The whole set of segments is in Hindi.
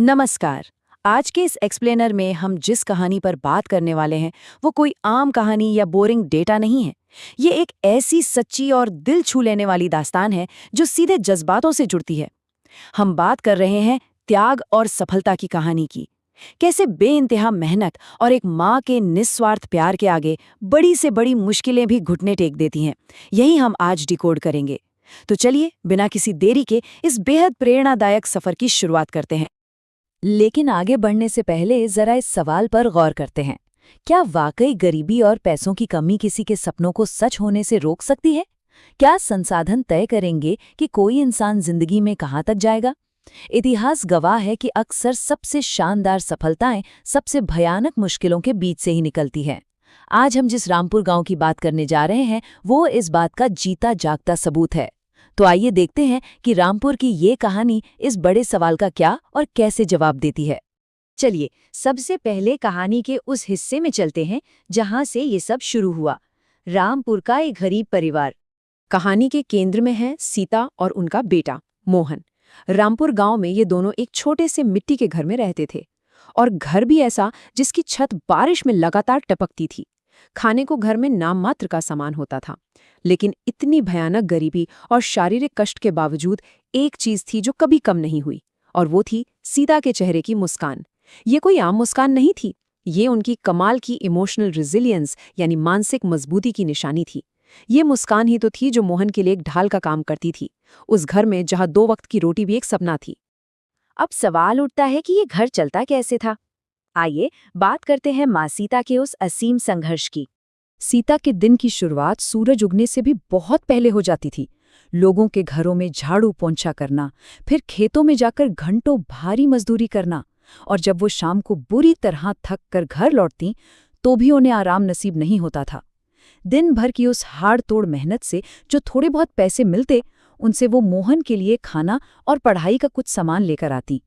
नमस्कार। आज के इस एक्सप्लेनर में हम जिस कहानी पर बात करने वाले हैं वो कोई आम कहानी या बोरिंग डेटा नहीं है। ये एक ऐसी सच्ची और दिल छू लेने वाली दास्तान है जो सीधे जज्बातों से जुड़ती है। हम बात कर रहे हैं त्याग और सफलता की कहानी की। कैसे बेइंतहा मेहनत और एक माँ के निस्वार्थ प्यार के आगे बड़ी से बड़ी मुश्किलें भी घुटने टेक देती हैं। यही हम आज डिकोड करेंगे। तो चलिए बिना किसी देरी के इस बेहद प्रेरणादायक सफर की शुरुआत करते हैं। लेकिन आगे बढ़ने से पहले जरा इस सवाल पर गौर करते हैं। क्या वाकई गरीबी और पैसों की कमी किसी के सपनों को सच होने से रोक सकती है? क्या संसाधन तय करेंगे कि कोई इंसान जिंदगी में कहाँ तक जाएगा? इतिहास गवाह है कि अक्सर सबसे शानदार सफलताएं सबसे भयानक मुश्किलों के बीच से ही निकलती हैं। आज हम जिस रामपुर गांव की बात करने जा रहे हैं वो इस बात का जीता जागता सबूत है। तो आइए देखते हैं कि रामपुर की ये कहानी इस बड़े सवाल का क्या और कैसे जवाब देती है। चलिए सबसे पहले कहानी के उस हिस्से में चलते हैं जहां से ये सब शुरू हुआ। रामपुर का एक गरीब परिवार। कहानी के केंद्र में है सीता और उनका बेटा मोहन। रामपुर गांव में ये दोनों एक छोटे से मिट्टी के घर में रहते थे, और घर भी ऐसा जिसकी छत बारिश में लगातार टपकती थी। खाने को घर में नाम मात्र का सामान होता था, लेकिन इतनी भयानक गरीबी और शारीरिक कष्ट के बावजूद एक चीज थी जो कभी कम नहीं हुई, और वो थी सीता के चेहरे की मुस्कान। ये कोई आम मुस्कान नहीं थी, ये उनकी कमाल की इमोशनल रिजिलियंस यानी मानसिक मजबूती की निशानी थी। ये मुस्कान ही तो थी जो मोहन के लिए एक ढाल का काम करती थी, उस घर में जहां 2 वक्त की रोटी भी एक सपना थी। अब सवाल उठता है कि ये घर चलता कैसे था। आइए बात करते हैं माँ सीता के उस असीम संघर्ष की। सीता के दिन की शुरुआत सूरज उगने से भी बहुत पहले हो जाती थी। लोगों के घरों में झाड़ू पोंछा करना, फिर खेतों में जाकर घंटों भारी मजदूरी करना, और जब वो शाम को बुरी तरह थक कर घर लौटती तो भी उन्हें आराम नसीब नहीं होता था। दिन भर की उस हाड़ तोड़ मेहनत से जो थोड़े बहुत पैसे मिलते, उनसे वो मोहन के लिए खाना और पढ़ाई का कुछ सामान लेकर आती।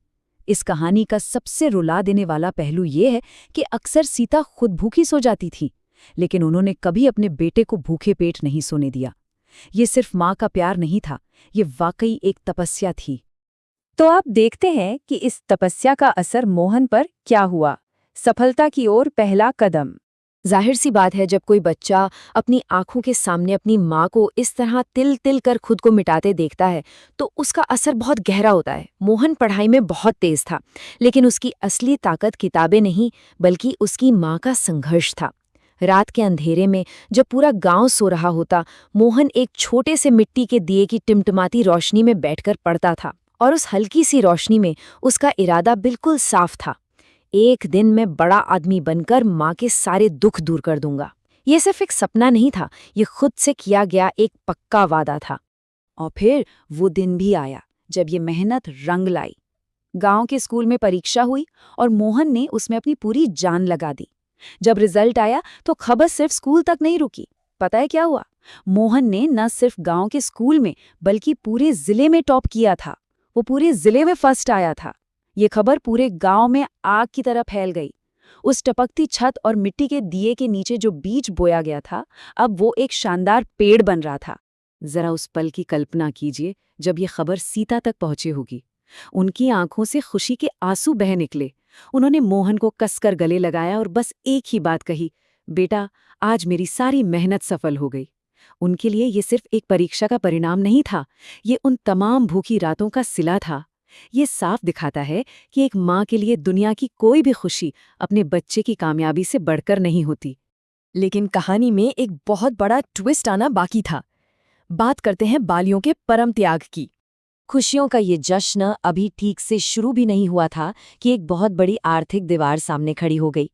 इस कहानी का सबसे रुला देने वाला पहलू ये है कि अक्सर सीता खुद भूखी सो जाती थी, लेकिन उन्होंने कभी अपने बेटे को भूखे पेट नहीं सोने दिया। ये सिर्फ माँ का प्यार नहीं था, ये वाकई एक तपस्या थी। तो आप देखते हैं कि इस तपस्या का असर मोहन पर क्या हुआ। सफलता की ओर पहला कदम। जाहिर सी बात है, जब कोई बच्चा अपनी आंखों के सामने अपनी माँ को इस तरह तिल तिल कर खुद को मिटाते देखता है तो उसका असर बहुत गहरा होता है। मोहन पढ़ाई में बहुत तेज था, लेकिन उसकी असली ताकत किताबें नहीं बल्कि उसकी माँ का संघर्ष था। रात के अंधेरे में जब पूरा गांव सो रहा होता, मोहन एक छोटे से मिट्टी के दिए की टिमटिमाती रोशनी में बैठकर पढ़ता था, और उस हल्की सी रोशनी में उसका इरादा बिल्कुल साफ था। एक दिन मैं बड़ा आदमी बनकर माँ के सारे दुख दूर कर दूंगा। ये सिर्फ एक सपना नहीं था, ये खुद से किया गया एक पक्का वादा था। और फिर वो दिन भी आया जब ये मेहनत रंग लाई। गांव के स्कूल में परीक्षा हुई और मोहन ने उसमें अपनी पूरी जान लगा दी। जब रिजल्ट आया तो खबर सिर्फ स्कूल तक नहीं रुकी। पता है क्या हुआ? मोहन ने न सिर्फ गांव के स्कूल में बल्कि पूरे जिले में टॉप किया था। वो पूरे जिले में फर्स्ट आया था। ये खबर पूरे गांव में आग की तरह फैल गई। उस टपकती छत और मिट्टी के दिए के नीचे जो बीज बोया गया था, अब वो एक शानदार पेड़ बन रहा था। जरा उस पल की कल्पना कीजिए जब ये खबर सीता तक पहुंची होगी। उनकी आंखों से खुशी के आंसू बह निकले। उन्होंने मोहन को कसकर गले लगाया और बस एक ही बात कही, बेटा, आज मेरी सारी मेहनत सफल हो गई। उनके लिए ये सिर्फ एक परीक्षा का परिणाम नहीं था, ये उन तमाम भूखी रातों का सिला था। ये साफ दिखाता है कि एक माँ के लिए दुनिया की कोई भी खुशी अपने बच्चे की कामयाबी से बढ़कर नहीं होती। लेकिन कहानी में एक बहुत बड़ा ट्विस्ट आना बाकी था। बात करते हैं बालियों के परम त्याग की। खुशियों का ये जश्न अभी ठीक से शुरू भी नहीं हुआ था कि एक बहुत बड़ी आर्थिक दीवार सामने खड़ी हो गई।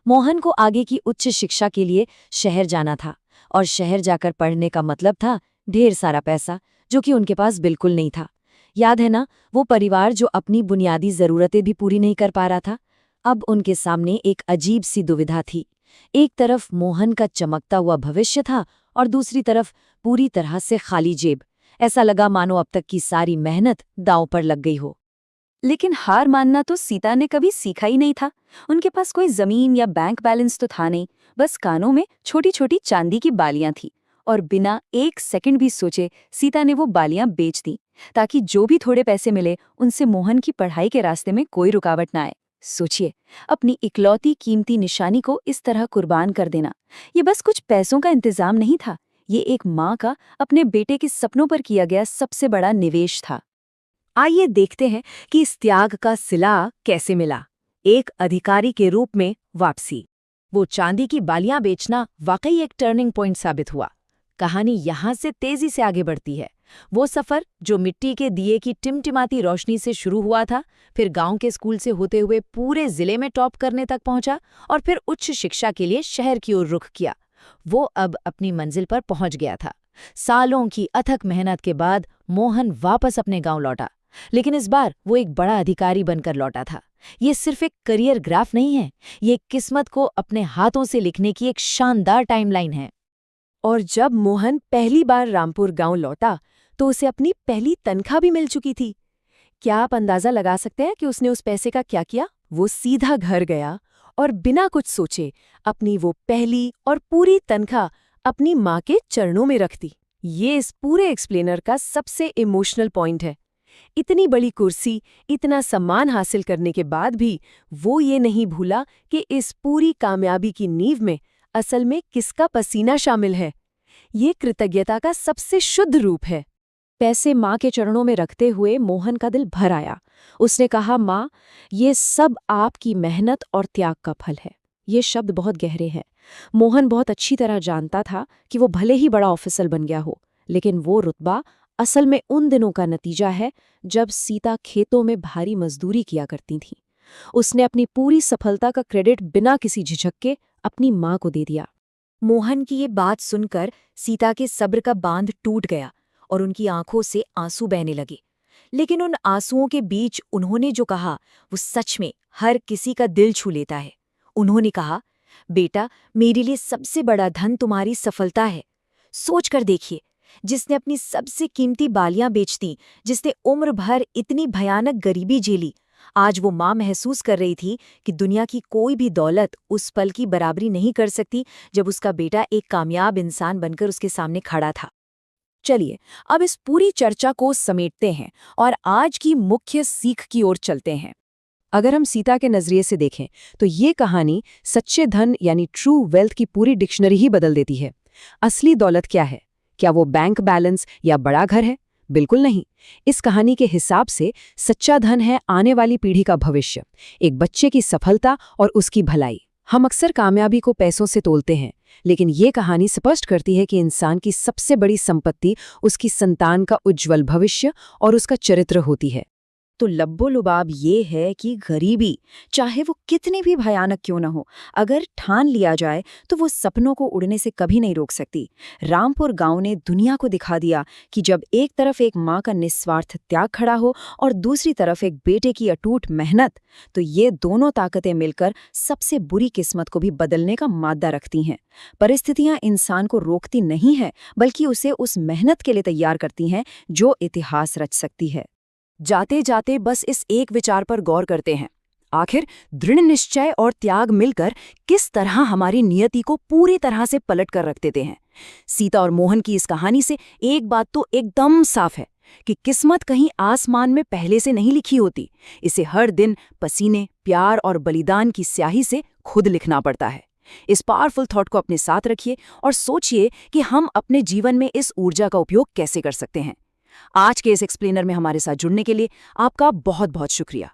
मोहन को आगे की उच्च शिक्षा के लिए शहर जाना था, और शहर जाकर पढ़ने का मतलब था ढेर सारा पैसा, जो कि उनके पास बिल्कुल नहीं था। याद है ना, वो परिवार जो अपनी बुनियादी जरूरतें भी पूरी नहीं कर पा रहा था। अब उनके सामने एक अजीब सी दुविधा थी। एक तरफ मोहन का चमकता हुआ भविष्य था और दूसरी तरफ पूरी तरह से खाली जेब। ऐसा लगा मानो अब तक की सारी मेहनत दांव पर लग गई हो। लेकिन हार मानना तो सीता ने कभी सीखा ही नहीं था। उनके पास कोई जमीन या बैंक बैलेंस तो था नहीं, बस कानों में छोटी छोटी चांदी की बालियां थी और बिना एक सेकंड भी सोचे सीता ने वो बालियां बेच दी ताकि जो भी थोड़े पैसे मिले उनसे मोहन की पढ़ाई के रास्ते में कोई रुकावट ना आए। सोचिए, अपनी इकलौती कीमती निशानी को इस तरह कुर्बान कर देना। ये बस कुछ पैसों का इंतजाम नहीं था, ये एक माँ का अपने बेटे के सपनों पर किया गया सबसे बड़ा निवेश था। आइए देखते हैं कि इस त्याग का सिला कैसे मिला। एक अधिकारी के रूप में वापसी। वो चांदी की बालियां बेचना वाकई एक टर्निंग पॉइंट साबित हुआ। कहानी यहाँ से तेजी से आगे बढ़ती है। वो सफर जो मिट्टी के दिए की टिमटिमाती रोशनी से शुरू हुआ था, फिर गांव के स्कूल से होते हुए पूरे जिले में टॉप करने तक पहुंचा और फिर उच्च शिक्षा के लिए शहर की ओर रुख किया। वो अब अपनी मंजिल पर पहुंच गया था। सालों की अथक मेहनत के बाद मोहन वापस अपने गांव लौटा, लेकिन इस बार वो एक बड़ा अधिकारी बनकर लौटा था। ये सिर्फ एक करियर ग्राफ नहीं है, ये किस्मत को अपने हाथों से लिखने की एक शानदार टाइमलाइन है। और जब मोहन पहली बार रामपुर गांव लौटा तो उसे अपनी पहली तनख्वाह भी मिल चुकी थी। क्या आप अंदाजा लगा सकते हैं कि उसने उस पैसे का क्या किया? वो सीधा घर गया और बिना कुछ सोचे अपनी वो पहली और पूरी तनख्वाह अपनी माँ के चरणों में रख दी। ये इस पूरे एक्सप्लेनर का सबसे इमोशनल पॉइंट है। इतनी बड़ी कुर्सी, इतना सम्मान हासिल करने के बाद भी वो ये नहीं भूला कि इस पूरी कामयाबी की नींव में असल में किसका पसीना शामिल है। ये कृतज्ञता का सबसे शुद्ध रूप है। पैसे माँ के चरणों में रखते हुए मोहन का दिल भर आया। उसने कहा, माँ, ये सब आपकी मेहनत और त्याग का फल है। ये शब्द बहुत गहरे हैं। मोहन बहुत अच्छी तरह जानता था कि वो भले ही बड़ा ऑफिसर बन गया हो, लेकिन वो रुतबा असल में उन दिनों का नतीजा है जब सीता खेतों में भारी मजदूरी किया करती थी। उसने अपनी पूरी सफलता का क्रेडिट बिना किसी झिझक के अपनी माँ को दे दिया। मोहन की ये बात सुनकर सीता के सब्र का बांध टूट गया और उनकी आंखों से आंसू बहने लगे। लेकिन उन आंसुओं के बीच उन्होंने जो कहा वो सच में हर किसी का दिल छू लेता है। उन्होंने कहा, बेटा, मेरे लिए सबसे बड़ा धन तुम्हारी सफलता है। सोच कर देखिए, जिसने अपनी सबसे कीमती बालियां बेच दी, जिसने उम्र भर इतनी भयानक गरीबी झेली, आज वो माँ महसूस कर रही थी कि दुनिया की कोई भी दौलत उस पल की बराबरी नहीं कर सकती जब उसका बेटा एक कामयाब इंसान बनकर उसके सामने खड़ा था। चलिए, अब इस पूरी चर्चा को समेटते हैं और आज की मुख्य सीख की ओर चलते हैं। अगर हम सीता के नजरिए से देखें तो ये कहानी सच्चे धन यानी ट्रू वेल्थ की पूरी डिक्शनरी ही बदल देती है। असली दौलत क्या है? क्या वो बैंक बैलेंस या बड़ा घर है? बिल्कुल नहीं। इस कहानी के हिसाब से सच्चा धन है आने वाली पीढ़ी का भविष्य, एक बच्चे की सफलता और उसकी भलाई। हम अक्सर कामयाबी को पैसों से तोलते हैं, लेकिन ये कहानी स्पष्ट करती है कि इंसान की सबसे बड़ी संपत्ति उसकी संतान का उज्जवल भविष्य और उसका चरित्र होती है। तो लब्बो-लुबाब ये है कि गरीबी, चाहे वो कितनी भी भयानक क्यों न हो, अगर ठान लिया जाए तो वो सपनों को उड़ने से कभी नहीं रोक सकती। रामपुर गांव ने दुनिया को दिखा दिया कि जब एक तरफ एक माँ का निस्वार्थ त्याग खड़ा हो और दूसरी तरफ एक बेटे की अटूट मेहनत, तो ये दोनों ताकतें मिलकर सबसे बुरी किस्मत को भी बदलने का मादा रखती हैं। परिस्थितियां इंसान को रोकती नहीं हैं, बल्कि उसे उस मेहनत के लिए तैयार करती हैं जो इतिहास रच सकती है। जाते जाते बस इस एक विचार पर गौर करते हैं, आखिर दृढ़ निश्चय और त्याग मिलकर किस तरह हमारी नियति को पूरी तरह से पलट कर रख देते हैं। सीता और मोहन की इस कहानी से एक बात तो एकदम साफ है कि किस्मत कहीं आसमान में पहले से नहीं लिखी होती। इसे हर दिन पसीने, प्यार और बलिदान की स्याही से खुद लिखना पड़ता है। इस पावरफुल थॉट को अपने साथ रखिए और सोचिए कि हम अपने जीवन में इस ऊर्जा का उपयोग कैसे कर सकते हैं। आज के इस एक्सप्लेनर में हमारे साथ जुड़ने के लिए आपका बहुत बहुत शुक्रिया।